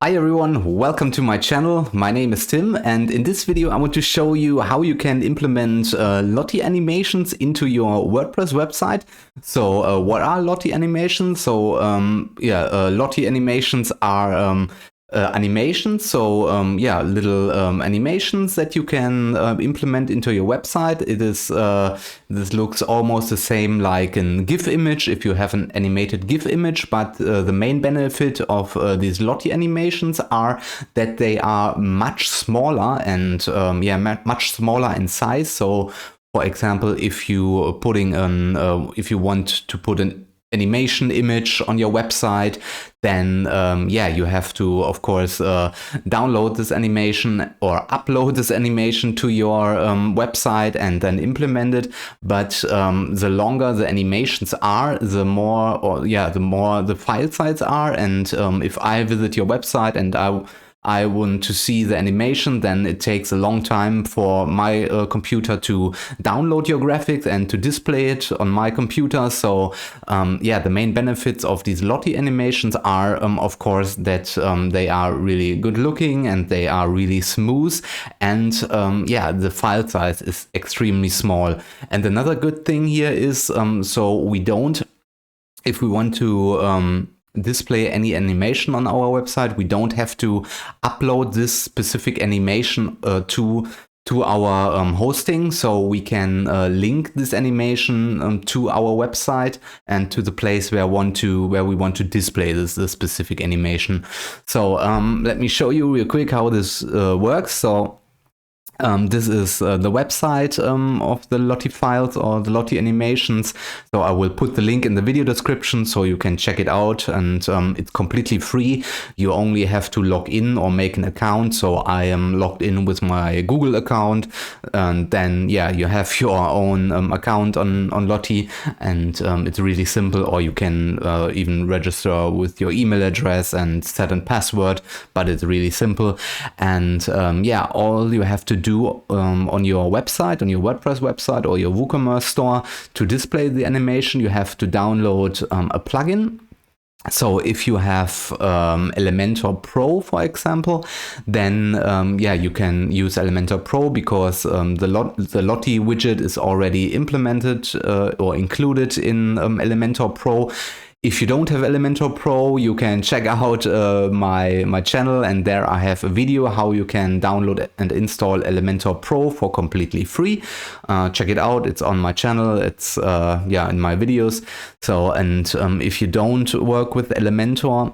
Hi everyone, welcome to my channel. My name is Tim, and in this video I want to show you how you can implement Lottie animations into your WordPress website. So what are Lottie animations? So Lottie animations are animations, so little animations that you can implement into your website. It is this looks almost the same like a GIF image if you have an animated GIF image, but the main benefit of these Lottie animations are that they are much smaller and much smaller in size. So for example, if you if you want to put an animation image on your website, then you have to, of course, download this animation or upload this animation to your website and then implement it. But the longer the animations are, the more the file size are. And if I visit your website and I want to see the animation, then it takes a long time for my computer to download your graphics and to display it on my computer. So the main benefits of these Lottie animations are, of course, that they are really good looking and they are really smooth, and the file size is extremely small. And another good thing here is, if we want to display any animation on our website, we don't have to upload this specific animation to our hosting. So we can link this animation to our website and to the place where we want to display this specific animation. So let me show you real quick how this works. So this is the website of the Lottie files or the Lottie animations. So I will put the link in the video description so you can check it out, and it's completely free. You only have to log in or make an account. So I am logged in with my Google account, and then you have your own account on Lottie, and it's really simple. Or you can even register with your email address and set a password, but it's really simple. And all you have to do on your website, on your WordPress website or your WooCommerce store, to display the animation, you have to download a plugin. So if you have Elementor Pro, for example, then you can use Elementor Pro, because the Lottie widget is already implemented or included in Elementor Pro. If you don't have Elementor Pro, you can check out my channel, and there I have a video how you can download and install Elementor Pro for completely free. Check it out, it's on my channel, it's in my videos. So, and if you don't work with Elementor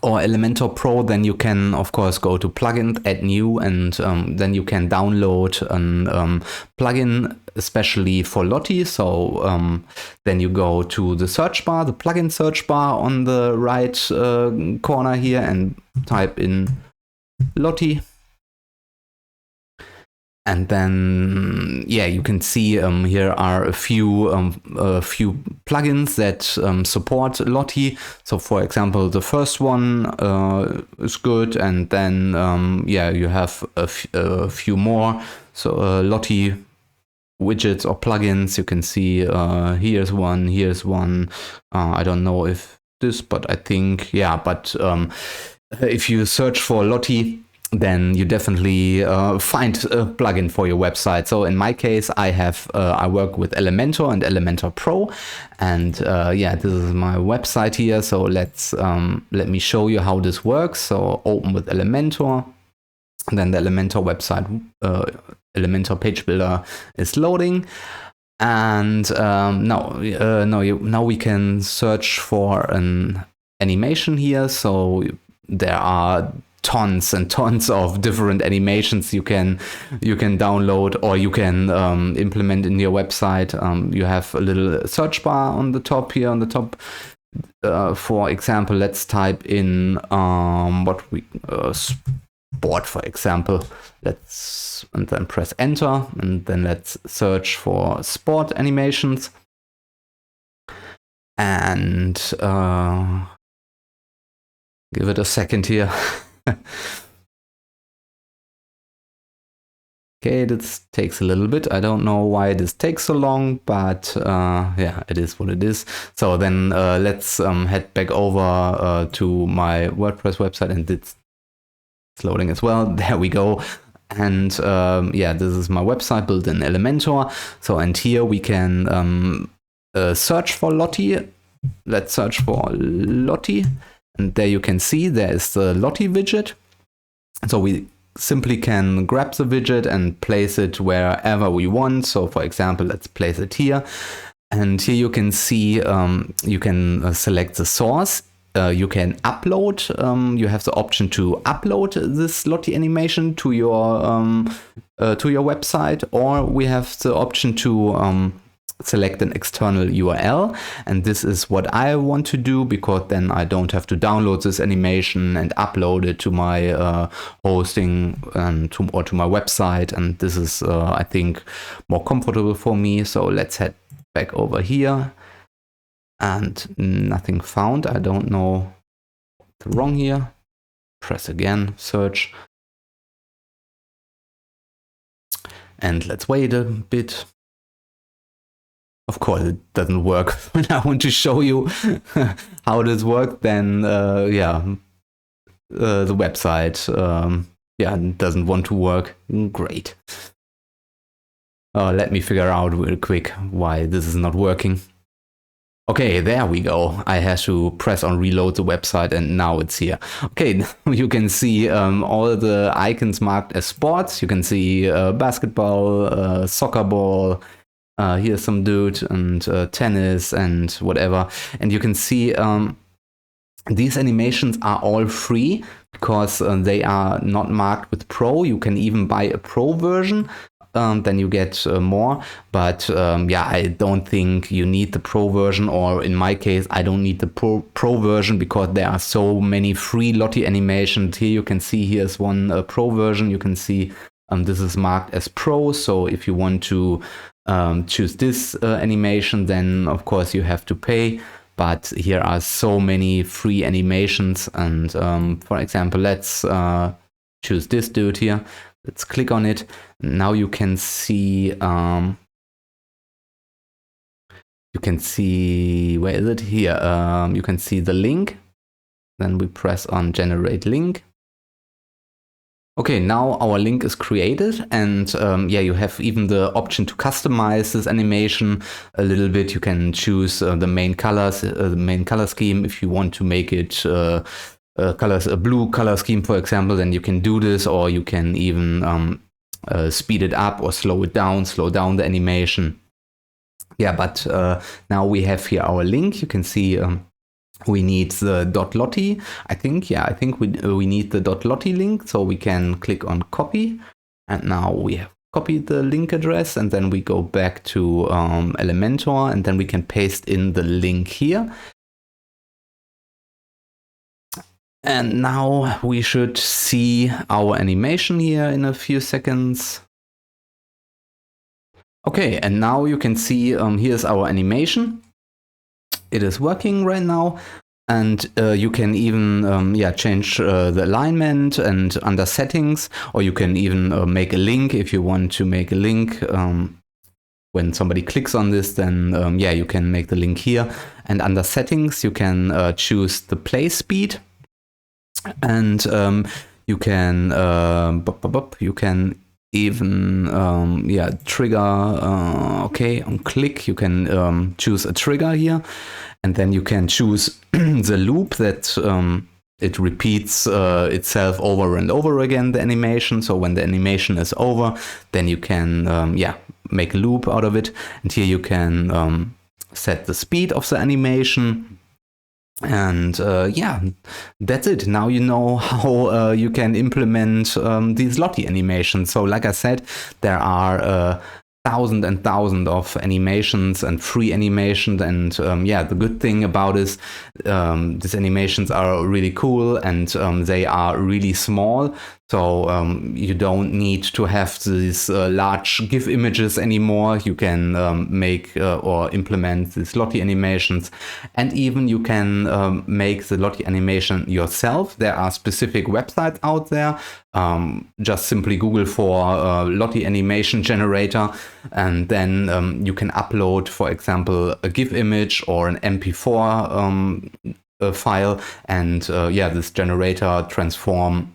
or Elementor Pro, then you can, of course, go to plugins, add new, and then you can download a plugin especially for Lottie. So then you go to the search bar, the plugin search bar on the right corner here, and type in Lottie. And then, you can see here are a few plugins that support Lottie. So, for example, the first one is good, and then you have a few more. So, Lottie widgets or plugins. You can see here's one. I don't know if this, but I think But if you search for Lottie, then you definitely find a plugin for your website. So in my case, I work with Elementor and Elementor Pro, and this is my website here. So let me show you how this works. So open with Elementor, and then the Elementor website, Elementor page builder is loading. And now we can search for an animation here. So there are tons and tons of different animations you can download, or you can implement in your website. You have a little search bar on the top here, on the top. For example, let's type in sport, for example. And then press enter, and then let's search for sport animations. And give it a second here. Okay, this takes a little bit. I don't know why this takes so long, but yeah, it is what it is. So then let's head back over to my WordPress website, and it's loading as well. There we go. And yeah, this is my website built in Elementor. So, and here we can search for Lottie. Let's search for Lottie. And there you can see there is the Lottie widget. So we simply can grab the widget and place it wherever we want. So for example, let's place it here. And here you can see, you can select the source. You can upload, you have the option to upload this Lottie animation to your website, or we have the option to select an external URL, and this is what I want to do, because then I don't have to download this animation and upload it to my hosting or to my website, and this is I think more comfortable for me. So let's head back over here, and nothing found. I don't know what's wrong here. Press again, search, and let's wait a bit. Of course, it doesn't work. When I want to show you how this works, then yeah, the website yeah, doesn't want to work. Great. Let me figure out real quick why this is not working. Okay, there we go. I had to press on reload the website, and now it's here. Okay, you can see all the icons marked as sports. You can see basketball, soccer ball. Here's some dude, and tennis and whatever. And you can see these animations are all free because they are not marked with Pro. You can even buy a Pro version. Then you get more. But yeah, I don't think you need the Pro version, or in my case, I don't need the Pro version because there are so many free Lottie animations. Here you can see here's one Pro version. You can see this is marked as Pro. So if you want to choose this animation, then of course you have to pay. But here are so many free animations. And for example, let's choose this dude here. Let's click on it. Now you can see, where is it? Here, you can see the link. Then we press on generate link. Okay, now our link is created, and yeah, you have even the option to customize this animation a little bit. You can choose the main colors, the main color scheme. If you want to make it a blue color scheme, for example, then you can do this, or you can even speed it up or slow down the animation. Yeah, but now we have here our link. You can see we need the .lottie. I think we need the .lottie link, so we can click on copy, and now we have copied the link address, and then we go back to Elementor, and then we can paste in the link here. And now we should see our animation here in a few seconds. Okay, and now you can see here's our animation. It is working right now, and you can even yeah, change the alignment and under settings, or you can even make a link if you want to make a link. When somebody clicks on this, then yeah, you can make the link here, and under settings you can choose the play speed, and you can even yeah, trigger. Okay, on click you can choose a trigger here, and then you can choose the loop that it repeats itself over and over again, the animation. So when the animation is over, then you can yeah, make a loop out of it, and here you can set the speed of the animation. And yeah, that's it. Now you know how you can implement these Lottie animations. So like I said, there are thousands and thousands of animations and free animations, and yeah, the good thing about is these animations are really cool, and they are really small. So you don't need to have these large GIF images anymore. You can make or implement these Lottie animations, and even you can make the Lottie animation yourself. There are specific websites out there. Just simply Google for Lottie animation generator, and then you can upload, for example, a GIF image or an MP4 file, and yeah, this generator transform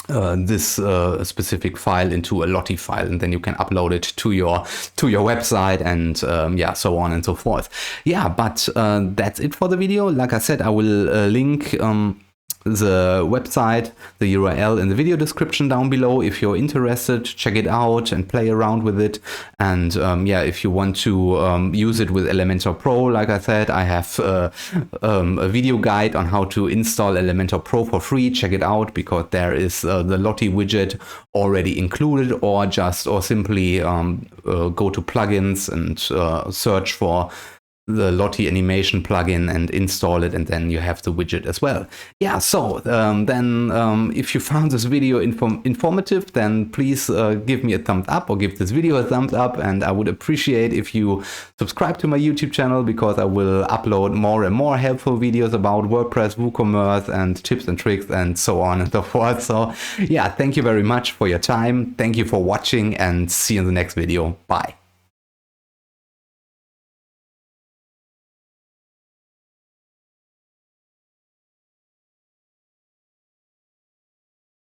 this specific file into a Lottie file, and then you can upload it to your website, and yeah, so on and so forth. Yeah, but that's it for the video. Like I said, I will link the website, the URL in the video description down below. If you're interested, check it out and play around with it. And yeah, if you want to use it with Elementor Pro, like I said, I have a video guide on how to install Elementor Pro for free. Check it out, because there is the Lottie widget already included, or simply go to plugins and search for the Lottie animation plugin and install it, and then you have the widget as well. Yeah, so then if you found this video informative, then please give me a thumbs up, or give this video a thumbs up, and I would appreciate if you subscribe to my YouTube channel, because I will upload more and more helpful videos about WordPress, WooCommerce, and tips and tricks, and so on and so forth. So yeah, thank you very much for your time. Thank you for watching, and see you in the next video. Bye.